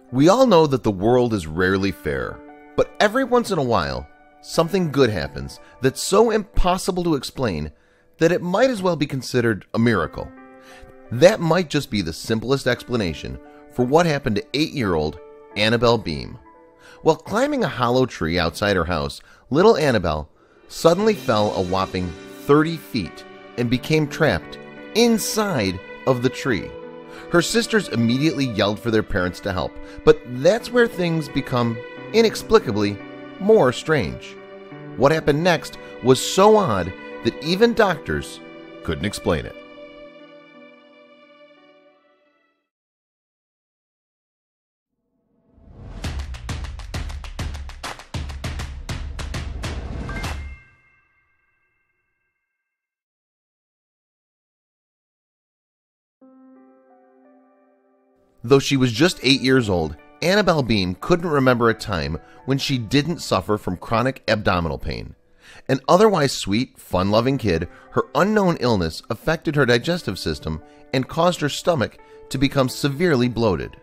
We all know that the world is rarely fair, but every once in a while, something good happens that's so impossible to explain that it might as well be considered a miracle. That might just be the simplest explanation for what happened to 8-year-old Annabel Beam. While climbing a hollow tree outside her house, little Annabel suddenly fell a whopping 30 feet and became trapped inside of the tree. Her sisters immediately yelled for their parents to help, but that's where things become inexplicably more strange. What happened next was so odd that even doctors couldn't explain it. Though she was just 8 years old, Annabel Beam couldn't remember a time when she didn't suffer from chronic abdominal pain. An otherwise sweet, fun-loving kid, her unknown illness affected her digestive system and caused her stomach to become severely bloated.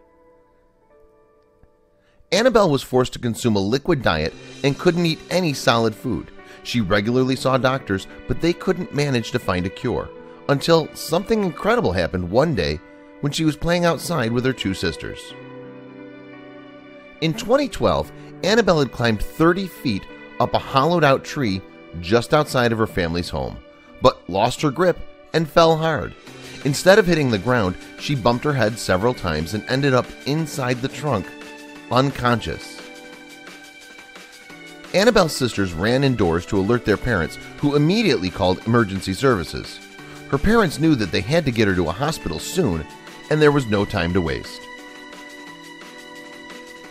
Annabel was forced to consume a liquid diet and couldn't eat any solid food. She regularly saw doctors, but they couldn't manage to find a cure, until something incredible happened one day when she was playing outside with her two sisters. In 2012, Annabel had climbed 30 feet up a hollowed-out tree just outside of her family's home, but lost her grip and fell hard. Instead of hitting the ground, she bumped her head several times and ended up inside the trunk, unconscious. Annabel's sisters ran indoors to alert their parents, who immediately called emergency services. Her parents knew that they had to get her to a hospital soon, and there was no time to waste.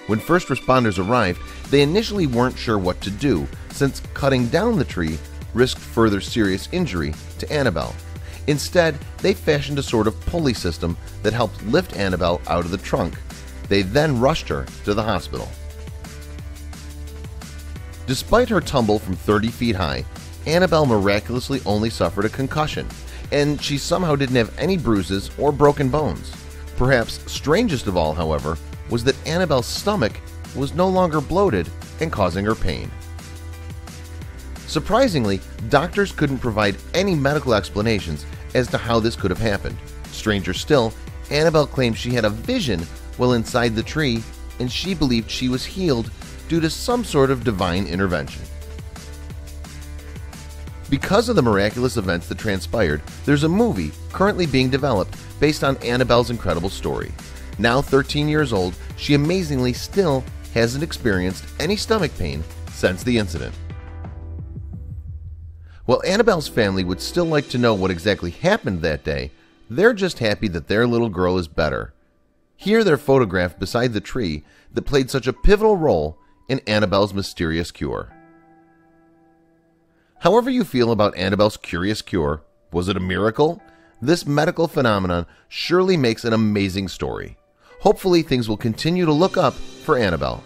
When first responders arrived, they initially weren't sure what to do, since cutting down the tree risked further serious injury to Annabel. Instead, they fashioned a sort of pulley system that helped lift Annabel out of the trunk. They then rushed her to the hospital. Despite her tumble from 30 feet high, Annabel miraculously only suffered a concussion, and she somehow didn't have any bruises or broken bones. Perhaps strangest of all, however, was that Annabel's stomach was no longer bloated and causing her pain. Surprisingly, doctors couldn't provide any medical explanations as to how this could have happened. Stranger still, Annabel claimed she had a vision while inside the tree, and she believed she was healed due to some sort of divine intervention. Because of the miraculous events that transpired, there's a movie currently being developed based on Annabel's incredible story. Now 13 years old, she amazingly still hasn't experienced any stomach pain since the incident. While Annabel's family would still like to know what exactly happened that day, they're just happy that their little girl is better. Here they're photographed beside the tree that played such a pivotal role in Annabel's mysterious cure. However you feel about Annabel's curious cure, was it a miracle? This medical phenomenon surely makes an amazing story. Hopefully things will continue to look up for Annabel.